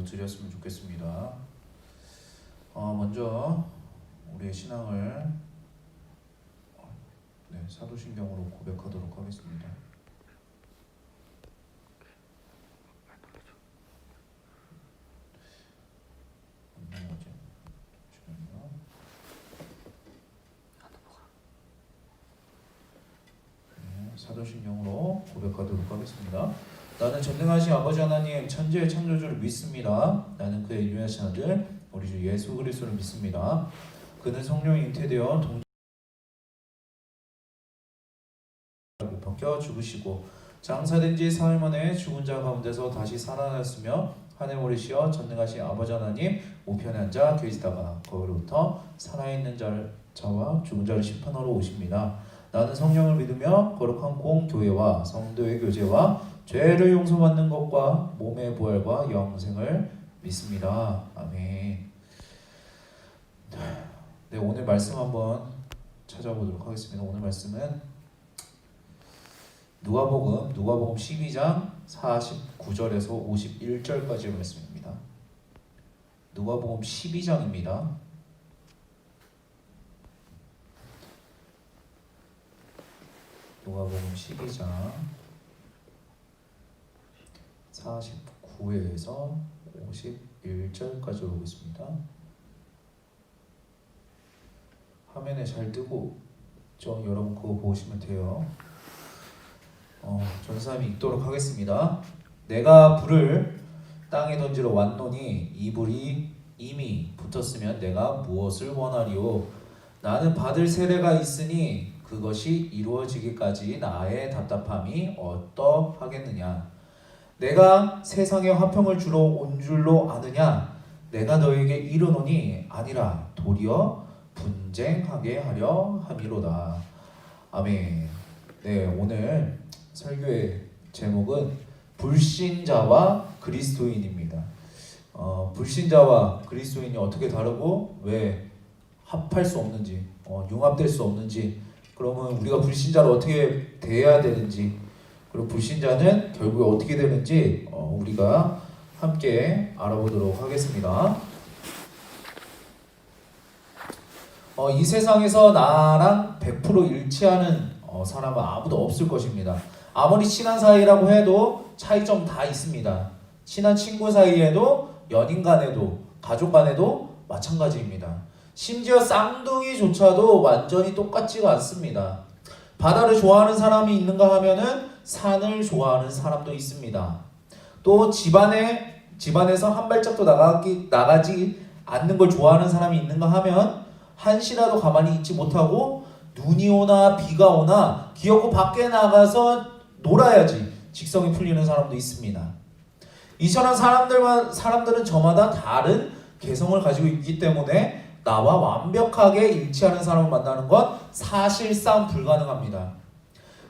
드렸으면 좋겠습니다. 먼저 우리의 신앙을 사도신경으로 고백하도록 하겠습니다. 사도신경으로 고백하도록 하겠습니다. 나는 전능하신 아버지 하나님 천지의 창조주를 믿습니다. 나는 그의 유일하신 아들 우리 주 예수 그리스도를 믿습니다. 그는 성령이 잉태되어 벗겨 죽으시고 장사된 지 사흘 만에 죽은 자 가운데서 다시 살아났으며 하늘 오르시어 전능하신 아버지 하나님 우편에 앉아 계시다가 거기로부터 살아있는 자와 죽은 자를 심판하러 오십니다. 나는 성령을 믿으며 거룩한 공교회와 성도의 교제와 죄를 용서받는 것과 몸의 부활과 영생을 믿습니다. 아멘. 네, 오늘 말씀 한번 찾아보도록 하겠습니다. 오늘 말씀은 누가복음 12장 49절에서 51절까지의 말씀입니다. 누가복음 12장입니다. 누가복음 12장 49에서 51절까지 오겠습니다. 화면에 잘 뜨고 여러분 그거 보시면 돼요. 전사님이 읽도록 하겠습니다. 내가 불을 땅에 던지러 왔노니 이 불이 이미 붙었으면 내가 무엇을 원하리요? 나는 받을 세례가 있으니 그것이 이루어지기까지 나의 답답함이 어떠하겠느냐? 내가 세상에 화평을 주러 온 줄로 아느냐? 내가 너에게 이르노니 아니라 도리어 분쟁하게 하려 함이로다. 아멘. 네, 오늘 설교의 제목은 불신자와 그리스도인입니다. 불신자와 그리스도인이 어떻게 다르고 왜 합할 수 없는지, 융합될 수 없는지, 그러면 우리가 불신자를 어떻게 대해야 되는지, 그리고 불신자는 결국에 어떻게 되는지 우리가 함께 알아보도록 하겠습니다. 이 세상에서 나랑 100% 일치하는 사람은 아무도 없을 것입니다. 아무리 친한 사이라고 해도 차이점 다 있습니다. 친한 친구 사이에도 연인 간에도 가족 간에도 마찬가지입니다. 심지어 쌍둥이조차도 완전히 똑같지가 않습니다. 바다를 좋아하는 사람이 있는가 하면은 산을 좋아하는 사람도 있습니다. 또 집안에서 한 발짝도 나가지 않는 걸 좋아하는 사람이 있는가 하면 한시라도 가만히 있지 못하고 눈이 오나 비가 오나 기어코 밖에 나가서 놀아야지 직성이 풀리는 사람도 있습니다. 이처럼 사람들은 저마다 다른 개성을 가지고 있기 때문에 나와 완벽하게 일치하는 사람을 만나는 건 사실상 불가능합니다.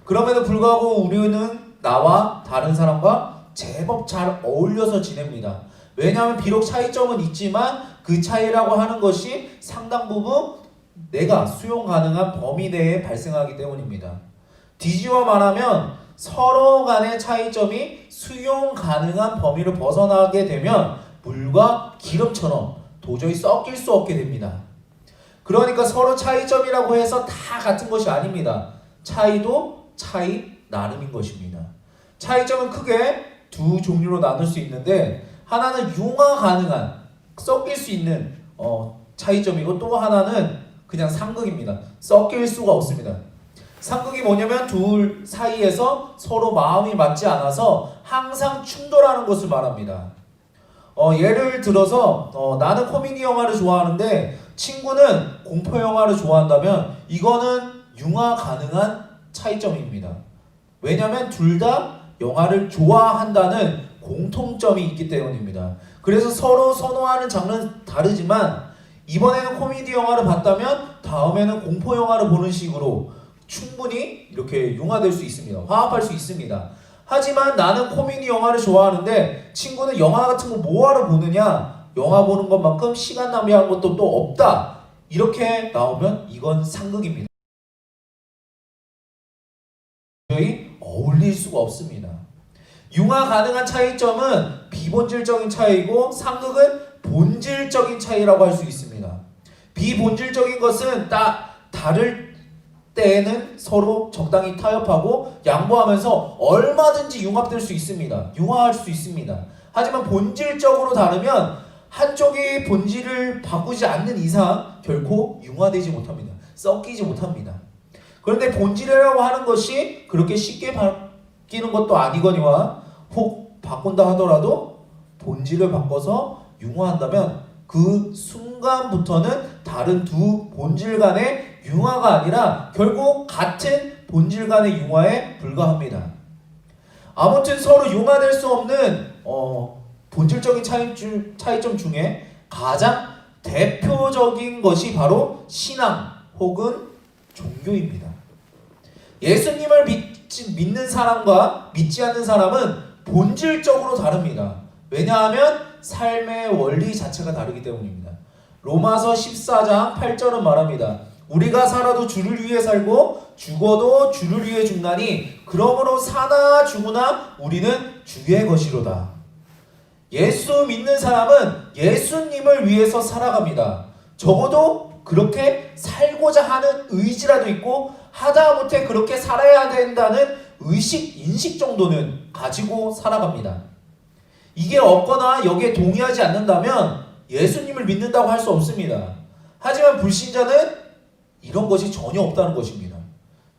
그럼에도 불구하고 우리는 나와 다른 사람과 제법 잘 어울려서 지냅니다. 왜냐하면 비록 차이점은 있지만 그 차이라고 하는 것이 상당 부분 내가 수용 가능한 범위 내에 발생하기 때문입니다. 뒤집어 말하면 서로 간의 차이점이 수용 가능한 범위를 벗어나게 되면 물과 기름처럼 도저히 섞일 수 없게 됩니다. 그러니까 서로 차이점이라고 해서 다 같은 것이 아닙니다. 차이도 차이 나름인 것입니다. 차이점은 크게 두 종류로 나눌 수 있는데 하나는 융화 가능한 섞일 수 있는 차이점이고 또 하나는 그냥 상극입니다. 섞일 수가 없습니다. 상극이 뭐냐면 둘 사이에서 서로 마음이 맞지 않아서 항상 충돌하는 것을 말합니다. 예를 들어서 나는 코미디 영화를 좋아하는데 친구는 공포 영화를 좋아한다면 이거는 융화 가능한 차이점입니다. 왜냐하면 둘 다 영화를 좋아한다는 공통점이 있기 때문입니다. 그래서 서로 선호하는 장르는 다르지만 이번에는 코미디 영화를 봤다면 다음에는 공포 영화를 보는 식으로 충분히 이렇게 융화될 수 있습니다. 화합할 수 있습니다. 하지만 나는 코미디 영화를 좋아하는데 친구는 영화 같은 거 뭐하러 보느냐? 영화 보는 것만큼 시간 낭비한 것도 또 없다. 이렇게 나오면 이건 상극입니다. 도저히 어울릴 수가 없습니다. 융화 가능한 차이점은 비본질적인 차이고 상극은 본질적인 차이라고 할 수 있습니다. 비본질적인 것은 다를 때에는 서로 적당히 타협하고 양보하면서 얼마든지 융합될 수 있습니다. 융화할 수 있습니다. 하지만 본질적으로 다르면 한쪽의 본질을 바꾸지 않는 이상 결코 융화되지 못합니다. 섞이지 못합니다. 그런데 본질이라고 하는 것이 그렇게 쉽게 바뀌는 것도 아니거니와 혹 바꾼다 하더라도 본질을 바꿔서 융화한다면 그 순간부터는 다른 두 본질 간의 융화가 아니라 결국 같은 본질 간의 융화에 불과합니다. 아무튼 서로 융화될 수 없는 본질적인 차이점 중에 가장 대표적인 것이 바로 신앙 혹은 종교입니다. 예수님을 믿는 사람과 믿지 않는 사람은 본질적으로 다릅니다. 왜냐하면 삶의 원리 자체가 다르기 때문입니다. 로마서 14장 8절은 말합니다. 우리가 살아도 주를 위해 살고 죽어도 주를 위해 죽나니 그러므로 사나 죽으나 우리는 주의 것이로다. 예수 믿는 사람은 예수님을 위해서 살아갑니다. 적어도 그렇게 살고자 하는 의지라도 있고 하다못해 그렇게 살아야 된다는 인식 정도는 가지고 살아갑니다. 이게 없거나 여기에 동의하지 않는다면 예수님을 믿는다고 할 수 없습니다. 하지만 불신자는 이런 것이 전혀 없다는 것입니다.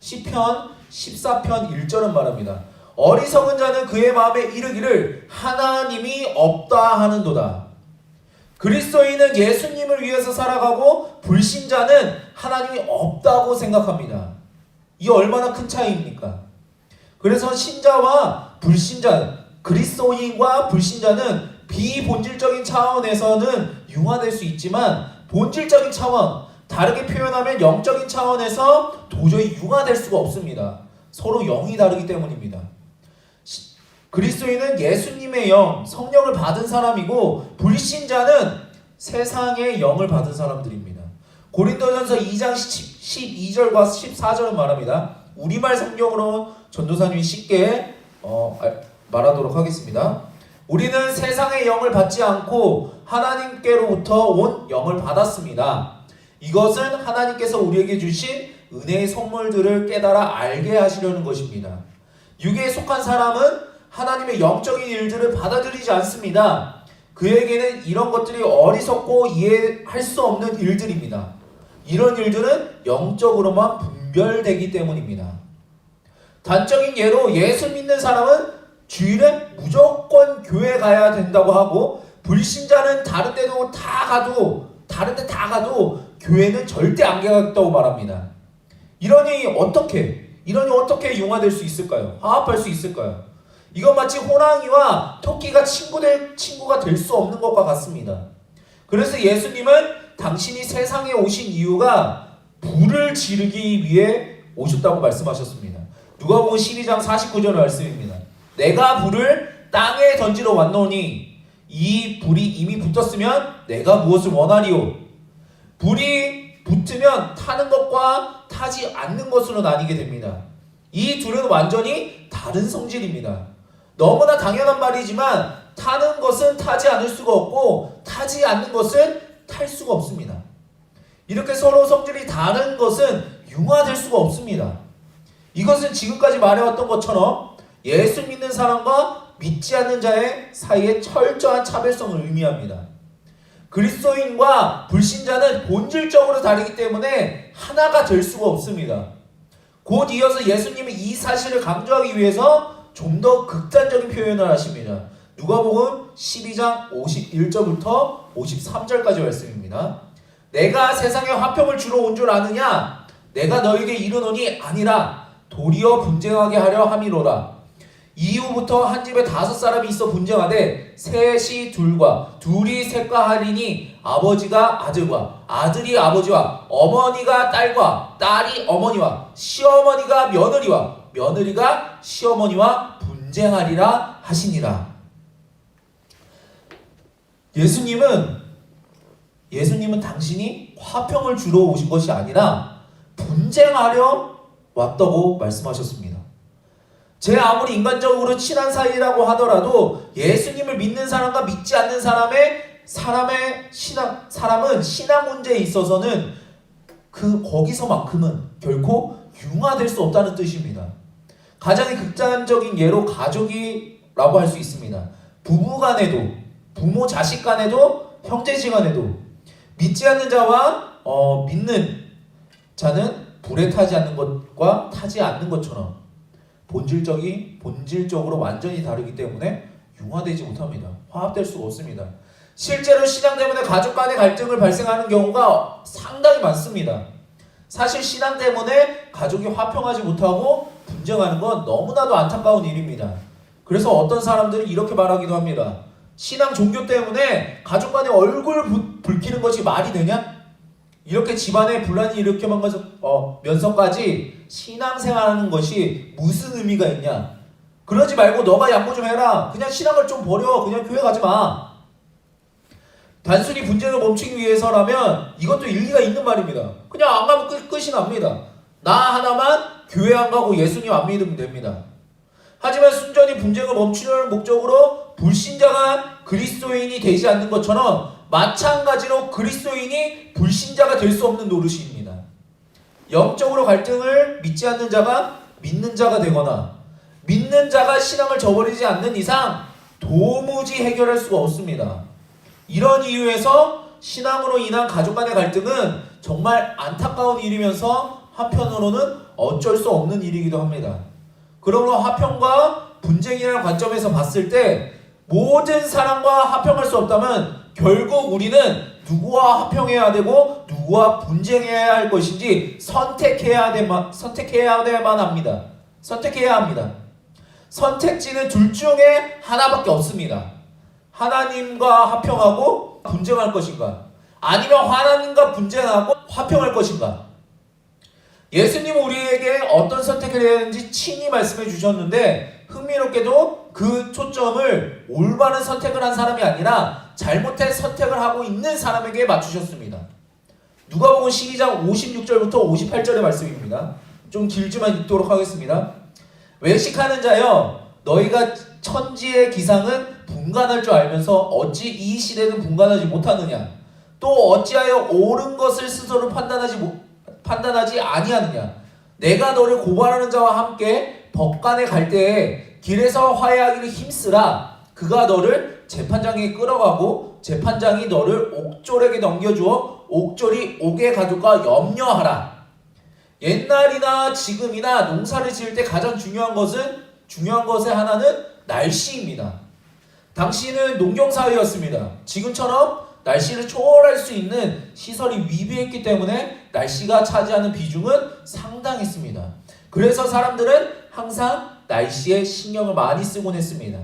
시편 14편 1절은 말합니다. 어리석은 자는 그의 마음에 이르기를 하나님이 없다 하는도다. 그리스도인은 예수님을 위해서 살아가고 불신자는 하나님이 없다고 생각합니다. 이 얼마나 큰 차이입니까? 그래서 신자와 불신자, 그리스도인과 불신자는 비본질적인 차원에서는 융화될 수 있지만 본질적인 차원, 다르게 표현하면 영적인 차원에서 도저히 융화될 수가 없습니다. 서로 영이 다르기 때문입니다. 그리스도인은 예수님의 영, 성령을 받은 사람이고 불신자는 세상의 영을 받은 사람들입니다. 고린도전서 2장 12절과 14절은 말합니다. 우리말 성경으로 전도사님이 쉽게 말하도록 하겠습니다. 우리는 세상의 영을 받지 않고 하나님께로부터 온 영을 받았습니다. 이것은 하나님께서 우리에게 주신 은혜의 선물들을 깨달아 알게 하시려는 것입니다. 육에 속한 사람은 하나님의 영적인 일들을 받아들이지 않습니다. 그에게는 이런 것들이 어리석고 이해할 수 없는 일들입니다. 이런 일들은 영적으로만 분별되기 때문입니다. 단적인 예로 예수 믿는 사람은 주일에 무조건 교회 가야 된다고 하고 불신자는 다른 데 다 가도 교회는 절대 안 가겠다고 말합니다. 이러니 어떻게 융화될 수 있을까요? 화합할 수 있을까요? 이건 마치 호랑이와 토끼가 친구가 될 수 없는 것과 같습니다. 그래서 예수님은 당신이 세상에 오신 이유가 불을 지르기 위해 오셨다고 말씀하셨습니다. 누가복음 12장 49절 말씀입니다. 내가 불을 땅에 던지러 왔노니 이 불이 이미 붙었으면 내가 무엇을 원하리요? 불이 붙으면 타는 것과 타지 않는 것으로 나뉘게 됩니다. 이 둘은 완전히 다른 성질입니다. 너무나 당연한 말이지만 타는 것은 타지 않을 수가 없고 타지 않는 것은 탈 수가 없습니다. 이렇게 서로 성질이 다른 것은 융화될 수가 없습니다. 이것은 지금까지 말해왔던 것처럼 예수 믿는 사람과 믿지 않는 자의 사이에 철저한 차별성을 의미합니다. 그리스도인과 불신자는 본질적으로 다르기 때문에 하나가 될 수가 없습니다. 곧 이어서 예수님은 이 사실을 강조하기 위해서 좀 더 극단적인 표현을 하십니다. 누가복음 12장 51절부터 53절까지 말씀입니다. 내가 세상에 화평을 주러 온 줄 아느냐? 내가 너에게 이르노니 아니라 도리어 분쟁하게 하려 함이로라. 이후부터 한 집에 5사람이 있어 분쟁하되 셋이 둘과 둘이 셋과 하리니 아버지가 아들과 아들이 아버지와 어머니가 딸과 딸이 어머니와 시어머니가 며느리와 며느리가 시어머니와 분쟁하리라 하시니라. 예수님은 당신이 화평을 주러 오신 것이 아니라 분쟁하려 왔다고 말씀하셨습니다. 제 아무리 인간적으로 친한 사이라고 하더라도 예수님을 믿는 사람과 믿지 않는 사람은 신앙 문제에 있어서는 거기서만큼은 결코 융화될 수 없다는 뜻입니다. 가장 극단적인 예로 가족이라고 할 수 있습니다. 부부 간에도, 부모 자식 간에도, 형제지간에도 믿지 않는 자와 믿는 자는 불에 타지 않는 것과 타지 않는 것처럼 본질적으로 완전히 다르기 때문에 융화되지 못합니다. 화합될 수가 없습니다. 실제로 신앙 때문에 가족 간의 갈등을 발생하는 경우가 상당히 많습니다. 사실 신앙 때문에 가족이 화평하지 못하고 분쟁하는 건 너무나도 안타까운 일입니다. 그래서 어떤 사람들은 이렇게 말하기도 합니다. 신앙 종교 때문에 가족 간의 얼굴 붉히는 것이 말이 되냐? 이렇게 집안에 분란이 일으켜면서까지 신앙생활하는 것이 무슨 의미가 있냐? 그러지 말고 너가 양보 좀 해라. 그냥 신앙을 좀 버려. 그냥 교회 가지 마. 단순히 분쟁을 멈추기 위해서라면 이것도 일리가 있는 말입니다. 그냥 안 가면 끝이 납니다. 나 하나만 교회 안 가고 예수님 안 믿으면 됩니다. 하지만 순전히 분쟁을 멈추려는 목적으로 불신자가 그리스도인이 되지 않는 것처럼 마찬가지로 그리스도인이 불신자가 될 수 없는 노릇입니다. 영적으로 갈등을 믿지 않는 자가 믿는 자가 되거나 믿는 자가 신앙을 저버리지 않는 이상 도무지 해결할 수가 없습니다. 이런 이유에서 신앙으로 인한 가족 간의 갈등은 정말 안타까운 일이면서 한편으로는 어쩔 수 없는 일이기도 합니다. 그러므로 화평과 분쟁이라는 관점에서 봤을 때 모든 사람과 화평할 수 없다면 결국 우리는 누구와 화평해야 되고 누구와 분쟁해야 할 것인지 선택해야 합니다. 선택지는 둘 중에 하나밖에 없습니다. 하나님과 화평하고 분쟁할 것인가? 아니면 하나님과 분쟁하고 화평할 것인가? 예수님은 우리에게 어떤 선택을 해야 하는지 친히 말씀해 주셨는데 흥미롭게도 그 초점을 올바른 선택을 한 사람이 아니라 잘못된 선택을 하고 있는 사람에게 맞추셨습니다. 누가복음 12장 56절부터 58절의 말씀입니다. 좀 길지만 읽도록 하겠습니다. 외식하는 자여, 너희가 천지의 기상은 분간할 줄 알면서 어찌 이 시대는 분간하지 못하느냐? 또 어찌하여 옳은 것을 스스로 판단하지 아니하느냐? 내가 너를 고발하는 자와 함께 법관에 갈 때에 길에서 화해하기를 힘쓰라. 그가 너를 재판장에 끌어가고 재판장이 너를 옥졸에게 넘겨주어 옥졸이 옥의 가족과 염려하라. 옛날이나 지금이나 농사를 지을 때 가장 중요한 것의 하나는 날씨입니다. 당시는 농경사회였습니다. 지금처럼 날씨를 초월할 수 있는 시설이 위비했기 때문에 날씨가 차지하는 비중은 상당했습니다. 그래서 사람들은 항상 날씨에 신경을 많이 쓰곤 했습니다.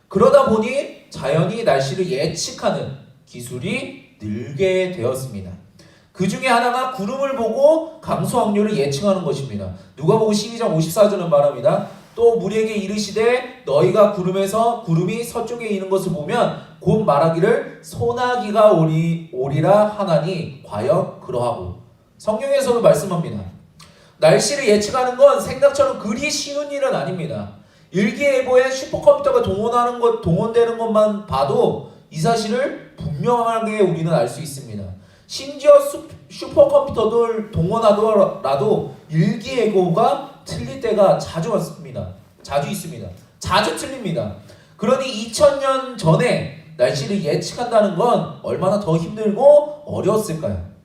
그러다 보니 자연히 날씨를 예측하는 기술이 늘게 되었습니다. 그 중에 하나가 구름을 보고 강수 확률을 예측하는 것입니다. 누가복음 12장 54절은 말합니다. 또 무리에게 이르시되 너희가 구름이 서쪽에 있는 것을 보면 곧 말하기를 소나기가 오리라 하나니 과연 그러하고. 성경에서도 말씀합니다. 날씨를 예측하는 건 생각처럼 그리 쉬운 일은 아닙니다. 일기예보에 슈퍼컴퓨터가 동원되는 것만 봐도 이 사실을 분명하게 우리는 알 수 있습니다. 심지어 슈퍼컴퓨터를 동원하더라도 일기예보가 틀릴 때가 자주 있습니다. 자주 틀립니다. 그러니 2000년 전에 날씨를 예측한다는 건 얼마나 더 힘들고 어려웠을까요?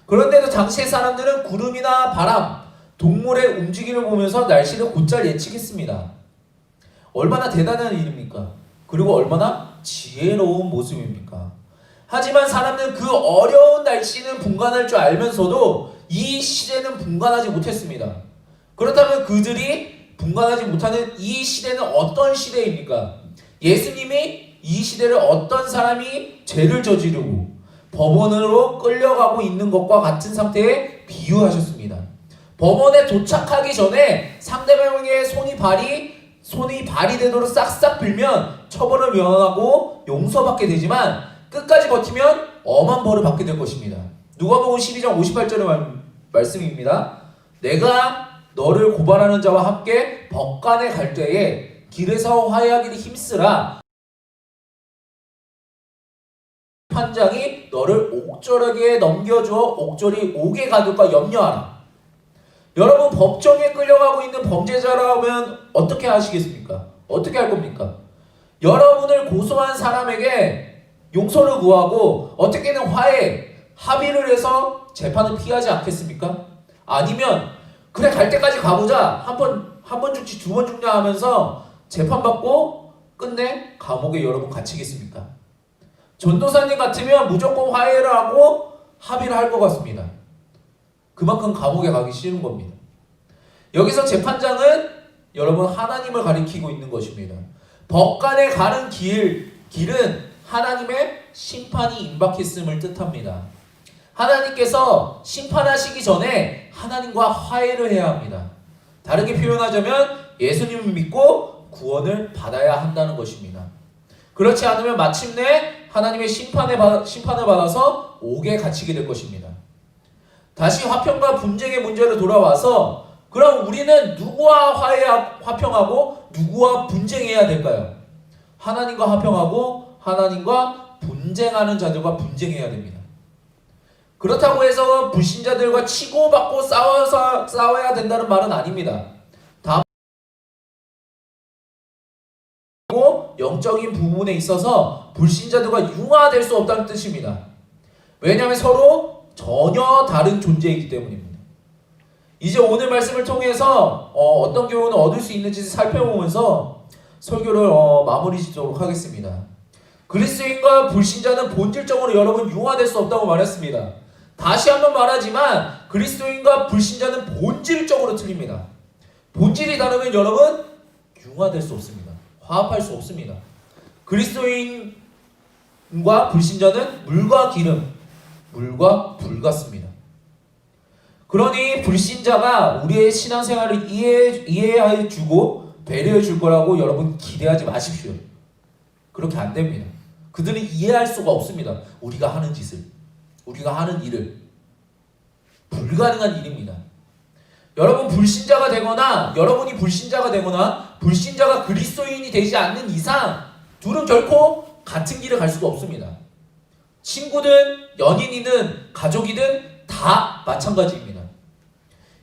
그런데도 당시의 사람들은 구름이나 바람, 동물의 움직임을 보면서 날씨를 곧잘 예측했습니다. 얼마나 대단한 일입니까? 그리고 얼마나 지혜로운 모습입니까? 하지만 사람들은 그 어려운 날씨는 분간할 줄 알면서도 이 시대는 분간하지 못했습니다. 그렇다면 그들이 분간하지 못하는 이 시대는 어떤 시대입니까? 예수님이 이 시대를 어떤 사람이 죄를 저지르고 법원으로 끌려가고 있는 것과 같은 상태에 비유하셨습니다. 법원에 도착하기 전에 상대방에게 손이 발이되도록 싹싹 빌면 처벌을 면하고 용서받게 되지만 끝까지 버티면 엄한 벌을 받게 될 것입니다. 누가복음 12장 58절의 말씀입니다. 내가 너를 고발하는 자와 함께 법관에 갈 때에 길에서 화해하기를 힘쓰라. 판장이 너를 옥졸에게 넘겨주어 옥졸이 옥에 가둘까 염려하라. 여러분, 법정에 끌려가고 있는 범죄자라면 어떻게 하시겠습니까? 어떻게 할 겁니까? 여러분을 고소한 사람에게 용서를 구하고 어떻게든 합의를 해서 재판을 피하지 않겠습니까? 아니면 그래, 갈 때까지 가보자, 한 번 죽지 두 번 죽냐 하면서 재판받고 끝내 감옥에 여러분 갇히겠습니까? 전도사님 같으면 무조건 화해를 하고 합의를 할 것 같습니다. 그만큼 감옥에 가기 싫은 겁니다. 여기서 재판장은 여러분 하나님을 가리키고 있는 것입니다. 법관에 가는 길은 하나님의 심판이 임박했음을 뜻합니다. 하나님께서 심판하시기 전에 하나님과 화해를 해야 합니다. 다르게 표현하자면 예수님을 믿고 구원을 받아야 한다는 것입니다. 그렇지 않으면 마침내 하나님의 심판을 받아서 옥에 갇히게 될 것입니다. 다시 화평과 분쟁의 문제로 돌아와서 그럼 우리는 누구와 화평하고 누구와 분쟁해야 될까요? 하나님과 화평하고 하나님과 분쟁하는 자들과 분쟁해야 됩니다. 그렇다고 해서 불신자들과 치고받고 싸워야 된다는 말은 아닙니다. 다만 영적인 부분에 있어서 불신자들과 융화될 수 없다는 뜻입니다. 왜냐하면 서로 전혀 다른 존재이기 때문입니다. 이제 오늘 말씀을 통해서 어떤 교훈을 얻을 수 있는지 살펴보면서 설교를 마무리 짓도록 하겠습니다. 그리스도인과 불신자는 본질적으로 여러분 융화될 수 없다고 말했습니다. 다시 한번 말하지만 그리스도인과 불신자는 본질적으로 틀립니다. 본질이 다르면 여러분 융화될 수 없습니다. 화합할 수 없습니다. 그리스도인과 불신자는 물과 기름, 물과 불 같습니다. 그러니 불신자가 우리의 신앙생활을 이해해 주고 배려해 줄 거라고 여러분 기대하지 마십시오. 그렇게 안 됩니다. 그들은 이해할 수가 없습니다. 우리가 하는 짓을, 우리가 하는 일을. 불가능한 일입니다. 여러분이 불신자가 되거나 불신자가 그리스도인이 되지 않는 이상 둘은 결코 같은 길을 갈 수가 없습니다. 친구든 연인이든 가족이든 다 마찬가지입니다.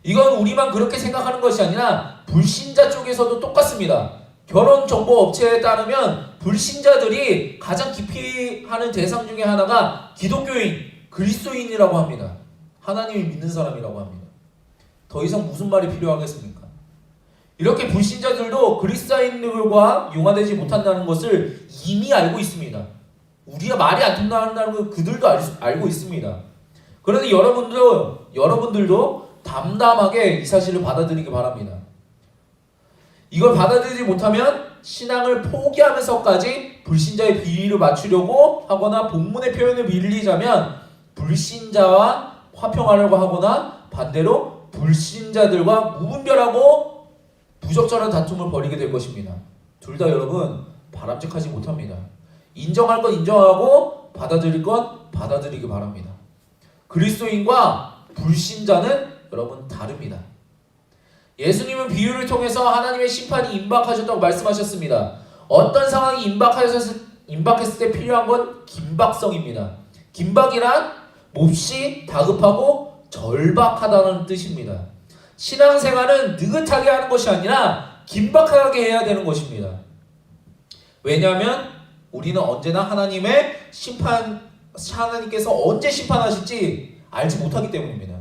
이건 우리만 그렇게 생각하는 것이 아니라 불신자 쪽에서도 똑같습니다. 결혼정보업체에 따르면 불신자들이 가장 기피하는 대상 중에 하나가 기독교인, 그리스도인이라고 합니다. 하나님을 믿는 사람이라고 합니다. 더 이상 무슨 말이 필요하겠습니까? 이렇게 불신자들도 그리스도인들과 융화되지 못한다는 것을 이미 알고 있습니다. 우리가 말이 안 통한다는 걸 그들도 알고 있습니다. 그런데 여러분들도 담담하게 이 사실을 받아들이기 바랍니다. 이걸 받아들이지 못하면 신앙을 포기하면서까지 불신자의 비위를 맞추려고 하거나 본문의 표현을 빌리자면 불신자와 화평하려고 하거나 반대로 불신자들과 무분별하고 부적절한 다툼을 벌이게 될 것입니다. 둘 다 여러분 바람직하지 못합니다. 인정할 건 인정하고 받아들일 건 받아들이기 바랍니다. 그리스도인과 불신자는 여러분 다릅니다. 예수님은 비유를 통해서 하나님의 심판이 임박하셨다고 말씀하셨습니다. 어떤 상황이 임박했을 때 필요한 건 긴박성입니다. 긴박이란 몹시 다급하고 절박하다는 뜻입니다. 신앙생활은 느긋하게 하는 것이 아니라 긴박하게 해야 되는 것입니다. 왜냐하면 우리는 언제나 하나님께서 언제 심판하실지 알지 못하기 때문입니다.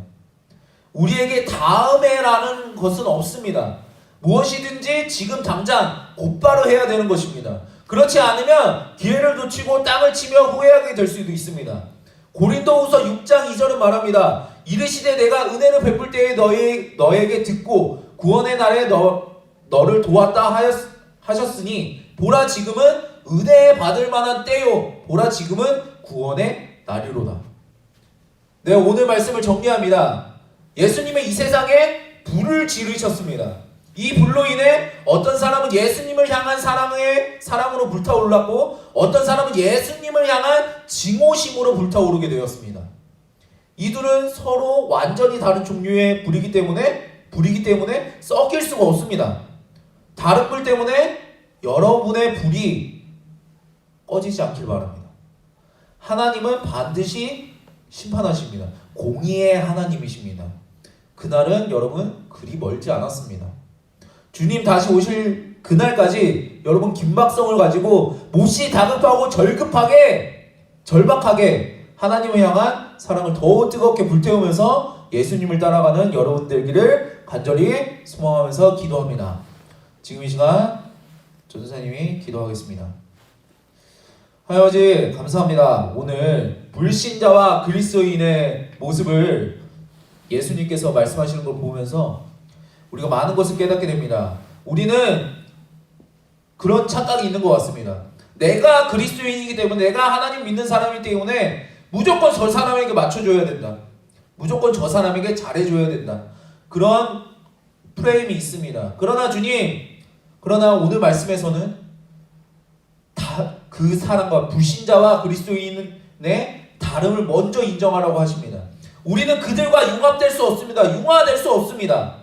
우리에게 다음에라는 것은 없습니다. 무엇이든지 지금 당장 곧바로 해야 되는 것입니다. 그렇지 않으면 기회를 놓치고 땅을 치며 후회하게 될 수도 있습니다. 고린도후서 6장 2절은 말합니다. 이르시되 내가 은혜를 베풀 때에 너에게 듣고 구원의 날에 너를 도왔다 하셨으니 보라 지금은 은혜 받을 만한 때요 보라 지금은 구원의 날이로다. 네, 오늘 말씀을 정리합니다. 예수님은 이 세상에 불을 지르셨습니다. 이 불로 인해 어떤 사람은 예수님을 향한 사랑으로 불타올랐고 어떤 사람은 예수님을 향한 증오심으로 불타오르게 되었습니다. 이 둘은 서로 완전히 다른 종류의 불이기 때문에 불이기 때문에 썩일 수가 없습니다. 다른 불 때문에 여러분의 불이 꺼지지 않길 바랍니다. 하나님은 반드시 심판하십니다. 공의의 하나님이십니다. 그날은 여러분 그리 멀지 않았습니다. 주님 다시 오실 그날까지 여러분 긴박성을 가지고 몹시 다급하고 절박하게 하나님을 향한 사랑을 더욱 뜨겁게 불태우면서 예수님을 따라가는 여러분 되기를 간절히 소망하면서 기도합니다. 지금 이 시간 전도사님이 기도하겠습니다. 하나님 감사합니다. 오늘 불신자와 그리스도인의 모습을 예수님께서 말씀하시는 걸 보면서 우리가 많은 것을 깨닫게 됩니다. 우리는 그런 착각이 있는 것 같습니다. 내가 그리스도인이기 때문에, 내가 하나님 믿는 사람이기 때문에 무조건 저 사람에게 맞춰줘야 된다. 무조건 저 사람에게 잘해줘야 된다. 그런 프레임이 있습니다. 그러나 주님, 그러나 오늘 말씀에서는 다 그 사람과 불신자와 그리스도인의 다름을 먼저 인정하라고 하십니다. 우리는 그들과 융합될 수 없습니다. 융화될 수 없습니다.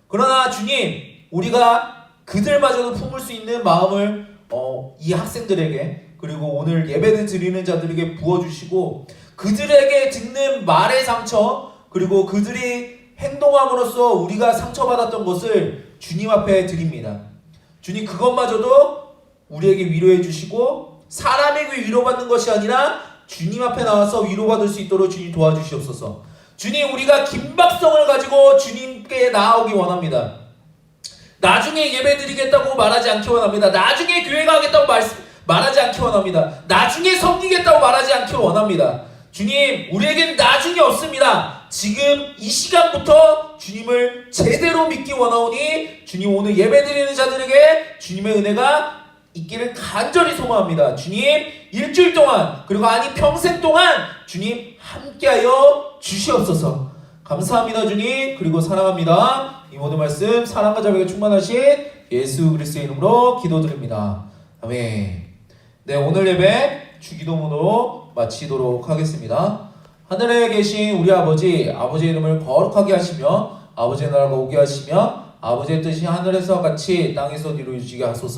그러나 주님, 우리가 그들마저도 품을 수 있는 마음을 이 학생들에게, 그리고 오늘 예배를 드리는 자들에게 부어주시고, 그들에게 듣는 말의 상처, 그리고 그들이 행동함으로써 우리가 상처받았던 것을 주님 앞에 드립니다. 주님, 그것마저도 우리에게 위로해 주시고, 사람에게 위로받는 것이 아니라 주님 앞에 나와서 위로받을 수 있도록 주님 도와주시옵소서. 주님, 우리가 긴박성을 가지고 주님께 나아오기 원합니다. 나중에 예배 드리겠다고 말하지 않기 원합니다. 나중에 교회 가겠다고 말하지 않기 원합니다. 나중에 섬기겠다고 말하지 않기 원합니다. 주님, 우리에겐 나중이 없습니다. 지금 이 시간부터 주님을 제대로 믿기 원하오니 주님, 오늘 예배 드리는 자들에게 주님의 은혜가 있기를 간절히 소망합니다. 주님, 일주일 동안, 그리고 아니 평생 동안 주님 함께하여 주시옵소서. 감사합니다 주님. 그리고 사랑합니다. 이 모든 말씀 사랑과 자비가 충만하신 예수 그리스도의 이름으로 기도드립니다. 아멘. 네, 오늘 예배 주기도문으로 마치도록 하겠습니다. 하늘에 계신 우리 아버지의 이름을 거룩하게 하시며 아버지의 나라가 오게 하시며 아버지의 뜻이 하늘에서 같이 땅에서 이루어지게 하소서.